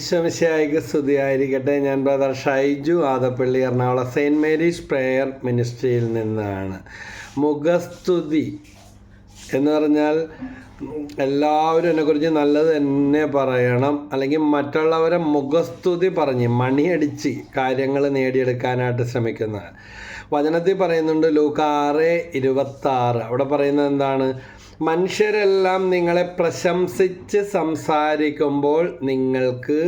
ഈശോമിശിഹായ്ക്ക് സ്തുതിയായിരിക്കട്ടെ. ഞാൻ brother Shaiju Adappally, Ernakulam Saint Mary's prayer മിനിസ്ട്രിയിൽ നിന്നാണ്. മുഖസ്തുതി എന്ന് പറഞ്ഞാൽ എല്ലാവരും എന്നെക്കുറിച്ച് നല്ലത് തന്നെ പറയണം, അല്ലെങ്കിൽ മറ്റുള്ളവരെ മുഖസ്തുതി പറഞ്ഞ് മണിയടിച്ച് കാര്യങ്ങൾ നേടിയെടുക്കാനായിട്ട് ശ്രമിക്കുന്ന വചനത്തിൽ പറയുന്നുണ്ട്. ലൂക്ക 6:26 അവിടെ പറയുന്നത് എന്താണ്? മനുഷ്യരെല്ലാം നിങ്ങളെ പ്രശംസിച്ച് സംസാരിക്കുമ്പോൾ നിങ്ങൾക്ക്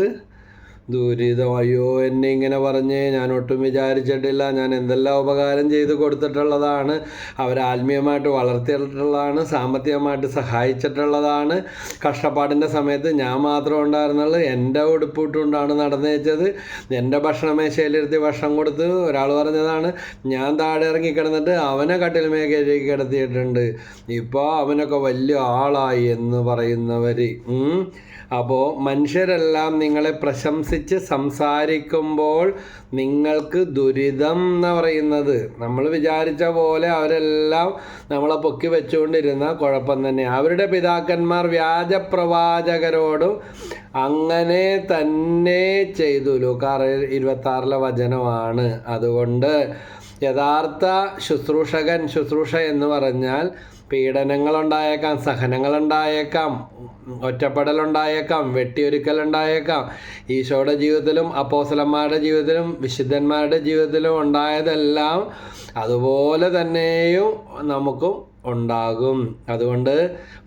ദുരിതം. അയ്യോ, എന്നെ ഇങ്ങനെ പറഞ്ഞ് ഞാൻ ഒട്ടും വിചാരിച്ചിട്ടില്ല, ഞാൻ എന്തെല്ലാം ഉപകാരം ചെയ്ത് കൊടുത്തിട്ടുള്ളതാണ്, അവരാത്മീയമായിട്ട് വളർത്തിയിട്ടുള്ളതാണ്, സാമ്പത്തികമായിട്ട് സഹായിച്ചിട്ടുള്ളതാണ്, കഷ്ടപ്പാടിൻ്റെ സമയത്ത് ഞാൻ മാത്രം ഉണ്ടായിരുന്നുള്ളൂ, എൻ്റെ ഉടുപ്പിട്ടുകൊണ്ടാണ് നടന്നേച്ചത്, എൻ്റെ ഭക്ഷണമേശയിലിരുത്തി ഭക്ഷണം കൊടുത്ത്. ഒരാൾ പറഞ്ഞതാണ്, ഞാൻ താഴെ ഇറങ്ങി കിടന്നിട്ട് അവനെ കട്ടിൽമേ കയറി കിടത്തിയിട്ടുണ്ട്, ഇപ്പോൾ അവനൊക്കെ വലിയ ആളായി എന്ന് പറയുന്നവർ. അപ്പോൾ മനുഷ്യരെല്ലാം നിങ്ങളെ പ്രശംസിച്ച് സംസാരിക്കുമ്പോൾ നിങ്ങൾക്ക് ദുരിതം എന്ന് പറയുന്നത്, നമ്മൾ വിചാരിച്ച പോലെ അവരെല്ലാം നമ്മളെ പൊക്കി വെച്ചുകൊണ്ടിരുന്ന കുഴപ്പം തന്നെ. അവരുടെ പിതാക്കന്മാർ വ്യാജപ്രവാചകരോടും അങ്ങനെ തന്നെ ചെയ്തു. ലൂക്ക 6:26 വചനമാണ്. അതുകൊണ്ട് യഥാർത്ഥ ശുശ്രൂഷ എന്ന് പറഞ്ഞാൽ പീഡനങ്ങളുണ്ടായേക്കാം, സഹനങ്ങളുണ്ടായേക്കാം, ഒറ്റപ്പെടലുണ്ടായേക്കാം, വെട്ടിയൊരുക്കലുണ്ടായേക്കാം. ഈശോയുടെ ജീവിതത്തിലും അപ്പോസ്തലന്മാരുടെ ജീവിതത്തിലും വിശുദ്ധന്മാരുടെ ജീവിതത്തിലും ഉണ്ടായതെല്ലാം അതുപോലെ തന്നെയും നമുക്കും ഉണ്ടാകും. അതുകൊണ്ട്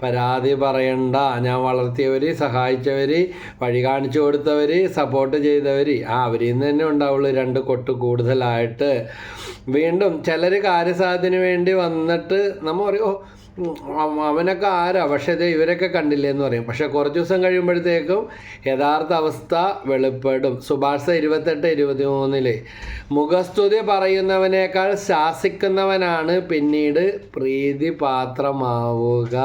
പരാതി പറയണ്ട. ഞാൻ വളർത്തിയവർ, സഹായിച്ചവർ, വഴി കാണിച്ചു കൊടുത്തവർ, സപ്പോർട്ട് ചെയ്തവർ, അവരിൽ നിന്ന് തന്നെ ഉണ്ടാവുള്ളൂ 2 കൊട്ട് കൂടുതലായിട്ട്. വീണ്ടും ചിലർ കാര്യസാധ്യത്തിന് വേണ്ടി വന്നിട്ട് നമ്മൾ പറയും, അവനൊക്കെ ആരാ, പക്ഷേ ഇവരൊക്കെ കണ്ടില്ലേ എന്ന് പറയും. പക്ഷെ കുറച്ച് ദിവസം കഴിയുമ്പോഴത്തേക്കും യഥാർത്ഥ അവസ്ഥ വെളിപ്പെടും. സുഭാഷ 28:23 മുഖസ്തുതി പറയുന്നവനേക്കാൾ ശാസിക്കുന്നവനാണ് പിന്നീട് പ്രീതിപാത്രമാവുക.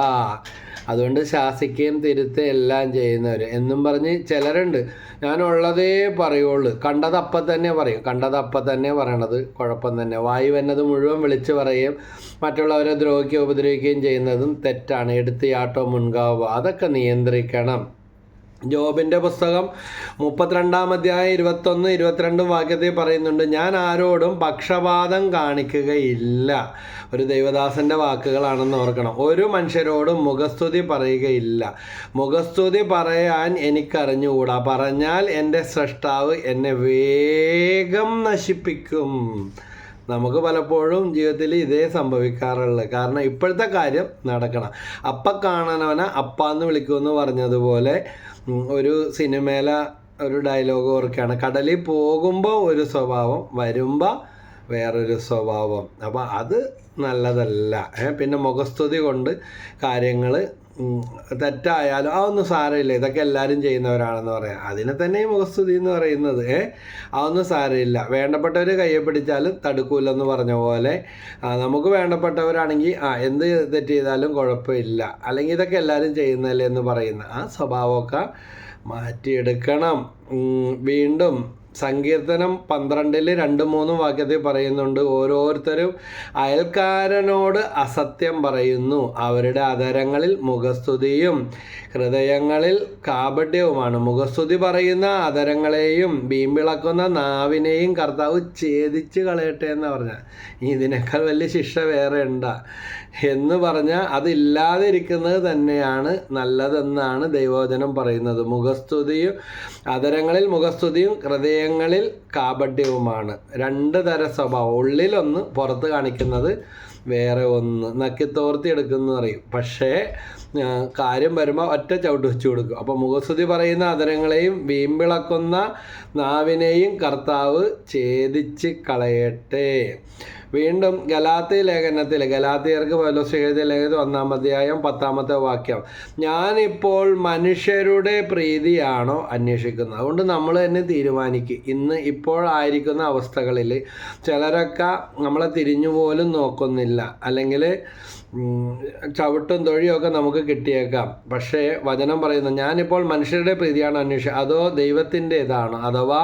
അതുകൊണ്ട് ശാസിക്കുകയും തിരുത്തുകയും എല്ലാം ചെയ്യുന്നവർ എന്നും പറഞ്ഞ് ചിലരുണ്ട്. ഞാനുള്ളതേ പറയുള്ളൂ, കണ്ടതപ്പം തന്നെ പറയും. കണ്ടതപ്പം തന്നെ പറയണത് കുഴപ്പം തന്നെ. വായു വന്നത് മുഴുവൻ വിളിച്ച് പറയുകയും മറ്റുള്ളവരെ ദ്രോഹിക്കുകയും ഉപദ്രവിക്കുകയും ചെയ്യുന്നതും തെറ്റാണ്. എടുത്തിയാട്ടോ മുൻകാവുക, അതൊക്കെ നിയന്ത്രിക്കണം. ജോബിൻ്റെ പുസ്തകം 32-ാം 21-22 വാക്യത്തിൽ പറയുന്നുണ്ട്, ഞാൻ ആരോടും പക്ഷപാതം കാണിക്കുകയില്ല. ഒരു ദൈവദാസൻ്റെ വാക്കുകളാണെന്ന് ഓർക്കണം. ഒരു മനുഷ്യരോടും മുഖസ്തുതി പറയുകയില്ല. മുഖസ്തുതി പറയാൻ എനിക്കറിഞ്ഞുകൂടാ, പറഞ്ഞാൽ എൻ്റെ സ്രഷ്ടാവ് എന്നെ വേഗം നശിപ്പിക്കും. നമുക്ക് പലപ്പോഴും ജീവിതത്തിൽ ഇതേ സംഭവിക്കാറുള്ളത്. കാരണം ഇപ്പോഴത്തെ കാര്യം നടക്കണം. അപ്പം കാണാനവനെ അപ്പാന്ന് വിളിക്കുമെന്ന് പറഞ്ഞതുപോലെ ഒരു സിനിമയിലെ ഒരു ഡയലോഗ് ഓർക്കുകയാണ്, കടലിൽ പോകുമ്പോൾ ഒരു സ്വഭാവം, വരുമ്പോൾ വേറൊരു സ്വഭാവം. അപ്പോൾ അത് നല്ലതല്ല. പിന്നെ മുഖസ്തുതി കൊണ്ട് കാര്യങ്ങൾ തെറ്റായാലും അതൊന്നും സാരമില്ല, ഇതൊക്കെ എല്ലാവരും ചെയ്യുന്നവരാണെന്ന് പറയാം. അതിനെ തന്നെ മുഖസ്തുതി എന്ന് പറയുന്നത്. അതൊന്നും സാരമില്ല. വേണ്ടപ്പെട്ടവർ കയ്യെ പിടിച്ചാലും തടുക്കൂലെന്ന് പറഞ്ഞ പോലെ നമുക്ക് വേണ്ടപ്പെട്ടവരാണെങ്കിൽ എന്ത് തെറ്റ് ചെയ്താലും കുഴപ്പമില്ല, അല്ലെങ്കിൽ ഇതൊക്കെ എല്ലാവരും ചെയ്യുന്നതല്ലേ എന്ന് പറയുന്ന ആ സ്വഭാവമൊക്കെ മാറ്റിയെടുക്കണം. വീണ്ടും സങ്കീർത്തനം 12:2-3 വാക്യത്തിൽ പറയുന്നുണ്ട്, ഓരോരുത്തരും അയൽക്കാരനോട് അസത്യം പറയുന്നു, അവരുടെ അധരങ്ങളിൽ മുഖസ്തുതിയും ഹൃദയങ്ങളിൽ കാപട്യവുമാണ്. മുഖസ്തുതി പറയുന്ന അധരങ്ങളെയും വീമ്പിളക്കുന്ന നാവിനെയും കർത്താവ് ഛേദിച്ച് കളയട്ടെ എന്ന് പറഞ്ഞാൽ ഇതിനേക്കാൾ വലിയ ശിക്ഷ വേറെ ഉണ്ടാ എന്ന് പറഞ്ഞാൽ അതില്ലാതിരിക്കുന്നത് തന്നെയാണ് നല്ലതെന്നാണ് ദൈവവചനം പറയുന്നത്. മുഖസ്തുതിയും അധരങ്ങളിൽ മുഖസ്തുതിയും ഹൃദയങ്ങളിൽ കാപട്യവുമാണ്. 2 തരം സ്വഭാവം, ഉള്ളിലൊന്ന്, പുറത്ത് കാണിക്കുന്നത് വേറെ ഒന്ന്. നക്കിത്തോർത്തി എടുക്കുന്നു പറയും, പക്ഷേ കാര്യം വരുമ്പോൾ ഒറ്റ ചവിട്ട് വെച്ച് കൊടുക്കും. അപ്പോൾ മുഖസ്തുതി പറയുന്ന അധരങ്ങളെയും വീമ്പിളക്കുന്ന നാവിനെയും കർത്താവ് ഛേദിച്ച് കളയട്ടെ. വീണ്ടും ഗലാത്യർക്ക് പൗലോസ് എഴുതിയ ലേഖനത്തിൽ 1-ാം അധ്യായം 10-ാമത്തെ വാക്യം, ഞാനിപ്പോൾ മനുഷ്യരുടെ പ്രീതിയാണോ അന്വേഷിക്കുന്നത്? അതുകൊണ്ട് നമ്മൾ തന്നെ തീരുമാനിക്കും. ഇപ്പോൾ ആയിരിക്കുന്ന അവസ്ഥകളിൽ ചിലരൊക്കെ നമ്മളെ തിരിഞ്ഞു പോലും നോക്കുന്നില്ല, അല്ലെങ്കിൽ ചവിട്ടും തൊഴിയൊക്കെ നമുക്ക് കിട്ടിയേക്കാം. പക്ഷേ വചനം പറയുന്നു, ഞാനിപ്പോൾ മനുഷ്യരുടെ പ്രീതിയാണോ അന്വേഷിക്കുക, അതോ ദൈവത്തിൻ്റെതാണോ? അഥവാ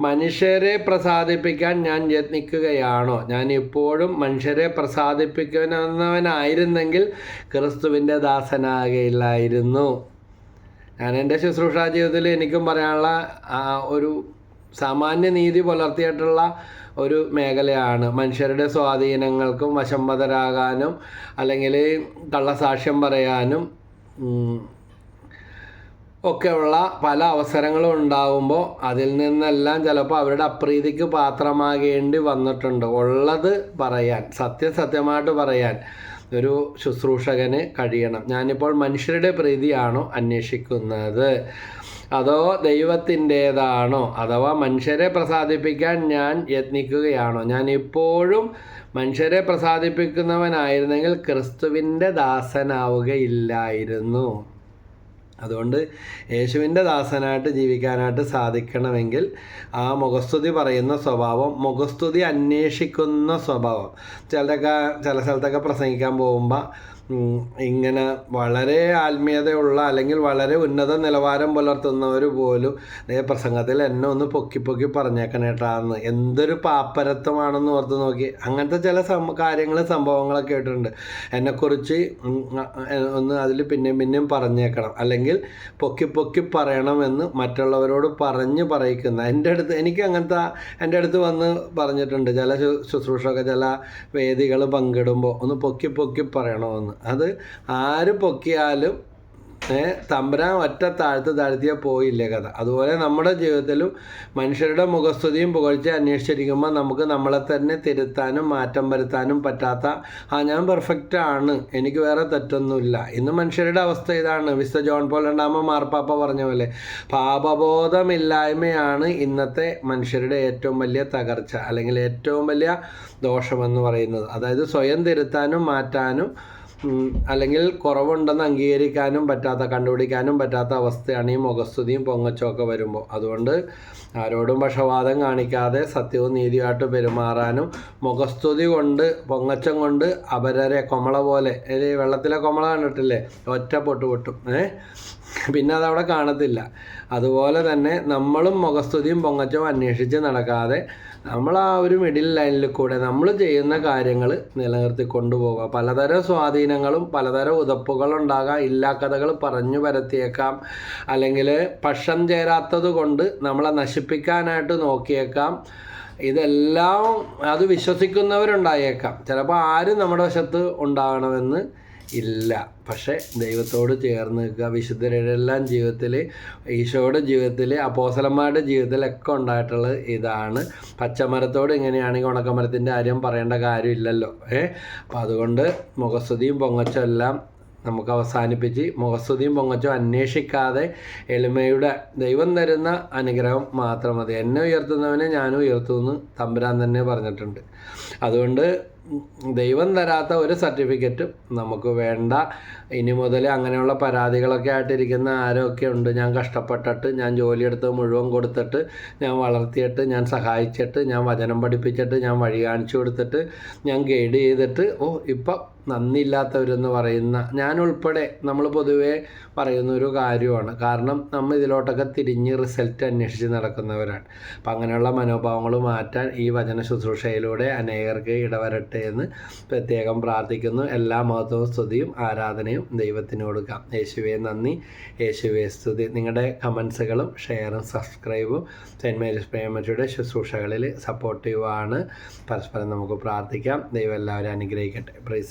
മനുഷ്യരെ പ്രസാദിപ്പിക്കാൻ ഞാൻ യത്നിക്കുകയാണോ? ഞാൻ ഇപ്പോഴും മനുഷ്യരെ പ്രസാദിപ്പിക്കുന്നവനായിരുന്നെങ്കിൽ ക്രിസ്തുവിൻ്റെ ദാസനാകുകയില്ലായിരുന്നു. ഞാൻ എൻ്റെ ശുശ്രൂഷാ ജീവിതത്തിൽ എനിക്കും പറയാനുള്ള ഒരു സാമാന്യ നീതി പുലർത്തിയിട്ടുള്ള ഒരു മേഖലയാണ് മനുഷ്യരുടെ സ്വാധീനങ്ങൾക്കും വശംവദരാകാനും അല്ലെങ്കിൽ കള്ളസാക്ഷ്യം പറയാനും ഒക്കെയുള്ള പല അവസരങ്ങളും ഉണ്ടാകുമ്പോൾ അതിൽ നിന്നെല്ലാം ചിലപ്പോൾ അവരുടെ അപ്രീതിക്ക് പാത്രമാകേണ്ടി വന്നിട്ടുണ്ട്. ഉള്ളത് പറയാൻ, സത്യമായിട്ട് പറയാൻ ഒരു ശുശ്രൂഷകന് കഴിയണം. ഞാനിപ്പോൾ മനുഷ്യരുടെ പ്രീതിയാണോ അന്വേഷിക്കുന്നത്, അതോ ദൈവത്തിൻ്റേതാണോ, അഥവാ മനുഷ്യരെ പ്രസാദിപ്പിക്കാൻ ഞാൻ യത്നിക്കുകയാണോ? ഞാൻ ഇപ്പോഴും മനുഷ്യരെ പ്രസാദിപ്പിക്കുന്നവനായിരുന്നെങ്കിൽ ക്രിസ്തുവിൻ്റെ ദാസനാവുകയില്ലായിരുന്നു. അതുകൊണ്ട് യേശുവിൻ്റെ ദാസനായിട്ട് ജീവിക്കാനായിട്ട് സാധിക്കണമെങ്കിൽ ആ മുഖസ്തുതി പറയുന്ന സ്വഭാവം, മുഖസ്തുതി അന്വേഷിക്കുന്ന സ്വഭാവം. ചില സ്ഥലത്തൊക്കെ പ്രസംഗിക്കാൻ പോകുമ്പോൾ ഇങ്ങനെ വളരെ ആത്മീയതയുള്ള അല്ലെങ്കിൽ വളരെ ഉന്നത നിലവാരം പുലർത്തുന്നവർ പോലും പ്രസംഗത്തിൽ എന്നെ ഒന്ന് പൊക്കി പറഞ്ഞേക്കണേട്ടാന്ന്, എന്തൊരു പാപ്പരത്വമാണെന്ന് ഓർത്ത് നോക്കി. അങ്ങനത്തെ ചില സംഭവങ്ങളൊക്കെ കേട്ടിട്ടുണ്ട്. എന്നെക്കുറിച്ച് ഒന്ന് അതിൽ പിന്നെയും പറഞ്ഞേക്കണം, അല്ലെങ്കിൽ പൊക്കി പറയണമെന്ന് മറ്റുള്ളവരോട് പറയിക്കുന്ന എനിക്ക് എൻ്റെ അടുത്ത് വന്ന് പറഞ്ഞിട്ടുണ്ട്. ചില ശുശ്രൂഷയൊക്കെ ചില വേദികൾ പങ്കിടുമ്പോൾ ഒന്ന് പൊക്കി പറയണമെന്ന്. അത് ആര് പൊക്കിയാലും തമ്പുരാൻ ഒറ്റ താഴ്ത്തിയാൽ പോയില്ലേ കഥ. അതുപോലെ നമ്മുടെ ജീവിതത്തിലും മനുഷ്യരുടെ മുഖസ്തുതിയും പുകഴ്ച അന്വേഷിച്ചിരിക്കുമ്പോൾ നമുക്ക് നമ്മളെ തന്നെ തിരുത്താനും മാറ്റം വരുത്താനും പറ്റാത്ത, ഞാൻ പെർഫെക്റ്റ് ആണ്, എനിക്ക് വേറെ തെറ്റൊന്നുമില്ല. ഇന്ന് മനുഷ്യരുടെ അവസ്ഥ ഇതാണ്. വിശുദ്ധ ജോൺ പോൾ രണ്ടാമൻ മാർപ്പാപ്പ പറഞ്ഞ പോലെ പാപബോധമില്ലായ്മയാണ് ഇന്നത്തെ മനുഷ്യരുടെ ഏറ്റവും വലിയ തകർച്ച, അല്ലെങ്കിൽ ഏറ്റവും വലിയ ദോഷമെന്ന് പറയുന്നത്. അതായത് സ്വയം തിരുത്താനും മാറ്റാനും അല്ലെങ്കിൽ കുറവുണ്ടെന്ന് അംഗീകരിക്കാനും പറ്റാത്ത, കണ്ടുപിടിക്കാനും പറ്റാത്ത അവസ്ഥയാണ് ഈ മുഖസ്തുതിയും പൊങ്ങച്ചമൊക്കെ വരുമ്പോൾ. അതുകൊണ്ട് ആരോടും പക്ഷപാതം കാണിക്കാതെ സത്യവും നീതിയായിട്ട് പെരുമാറാനും, മുഖസ്തുതി കൊണ്ട് പൊങ്ങച്ചം കൊണ്ട് അപരരെ കൊമള പോലെ, വെള്ളത്തിലെ കൊമള കണ്ടിട്ടില്ലേ, ഒറ്റ പൊട്ടും പിന്നെ അതവിടെ കാണത്തില്ല. അതുപോലെ തന്നെ നമ്മളും മുഖസ്തുതിയും പൊങ്ങച്ചവും അന്വേഷിച്ച് നടക്കാതെ നമ്മൾ ആ ഒരു മിഡിൽ ലൈനിൽ കൂടെ നമ്മൾ ചെയ്യുന്ന കാര്യങ്ങൾ നിലനിർത്തി കൊണ്ടുപോകുക. പലതരം സ്വാധീനങ്ങളും പലതരം ഉതപ്പുകളുണ്ടാകാം, ഇല്ലാക്കഥകൾ പറഞ്ഞു പരത്തിയേക്കാം, അല്ലെങ്കിൽ പക്ഷം ചേരാത്തത് കൊണ്ട് നമ്മളെ നശിപ്പിക്കാനായിട്ട് നോക്കിയേക്കാം. ഇതെല്ലാം അത് വിശ്വസിക്കുന്നവരുണ്ടായേക്കാം. ചിലപ്പോൾ ആരും നമ്മുടെ വശത്ത് ഉണ്ടാകണമെന്ന് ഇല്ല. പക്ഷേ ദൈവത്തോട് ചേർന്ന് നിൽക്കുക. വിശുദ്ധരുടെ എല്ലാം ജീവിതത്തിൽ, ഈശോയുടെ ജീവിതത്തിൽ, അപ്പോസ്തലന്മാരുടെ ജീവിതത്തിലൊക്കെ ഉണ്ടായിട്ടുള്ളത് ഇതാണ്. പച്ചമരത്തോട് ഇങ്ങനെയാണെങ്കിൽ ഉണക്കമരത്തിൻ്റെ കാര്യം പറയേണ്ട കാര്യമില്ലല്ലോ. അപ്പം അതുകൊണ്ട് മുഖസ്തുതിയും പൊങ്ങച്ചം എല്ലാം നമുക്ക് അവസാനിപ്പിച്ച് മുഖസ്തുതിയും പൊങ്ങച്ചം അന്വേഷിക്കാതെ എളിമയുടെ ദൈവം തരുന്ന അനുഗ്രഹം മാത്രം മതി. എന്നെ ഉയർത്തുന്നവനെ ഞാനും ഉയർത്തുമെന്ന് തമ്പുരാൻ തന്നെ പറഞ്ഞിട്ടുണ്ട്. അതുകൊണ്ട് ദൈവം തരാത്ത ഒരു സർട്ടിഫിക്കറ്റും നമുക്ക് വേണ്ട. ഇനി മുതൽ അങ്ങനെയുള്ള പരാതികളൊക്കെ ആയിട്ടിരിക്കുന്ന ആരൊക്കെ ഉണ്ട്, ഞാൻ കഷ്ടപ്പെട്ടിട്ട്, ഞാൻ ജോലിയെടുത്ത് മുഴുവൻ കൊടുത്തിട്ട്, ഞാൻ വളർത്തിയിട്ട്, ഞാൻ സഹായിച്ചിട്ട്, ഞാൻ വചനം പഠിപ്പിച്ചിട്ട്, ഞാൻ വഴി കാണിച്ചു കൊടുത്തിട്ട്, ഞാൻ ഗൈഡ് ചെയ്തിട്ട്, ഇപ്പം നന്ദിയില്ലാത്തവരെന്ന് പറയുന്ന ഞാനുൾപ്പെടെ നമ്മൾ പൊതുവേ പറയുന്ന ഒരു കാര്യമാണ്. കാരണം നമ്മൾ ഇതിലോട്ടൊക്കെ തിരിഞ്ഞ് റിസൾട്ട് അന്വേഷിച്ച് നടക്കുന്നവരാണ്. അപ്പം അങ്ങനെയുള്ള മനോഭാവങ്ങൾ മാറ്റാൻ ഈ വചന ശുശ്രൂഷയിലൂടെ അനേകർക്ക് ഇടവരട്ടെ എന്ന് പ്രത്യേകം പ്രാർത്ഥിക്കുന്നു. എല്ലാ മഹത്വവും സ്തുതിയും ആരാധനയും ദൈവത്തിന് കൊടുക്കാം. യേശുവേ നന്ദി, യേശുവേ സ്തുതി. നിങ്ങളുടെ കമൻസുകളും ഷെയറും സബ്സ്ക്രൈബും സെൻറ്റ് മേരീസ് പ്രേമയുടെ ശുശ്രൂഷകളിൽ സപ്പോർട്ടീവാണ്. പരസ്പരം നമുക്ക് പ്രാർത്ഥിക്കാം. ദൈവം എല്ലാവരും അനുഗ്രഹിക്കട്ടെ. പ്രൈസ്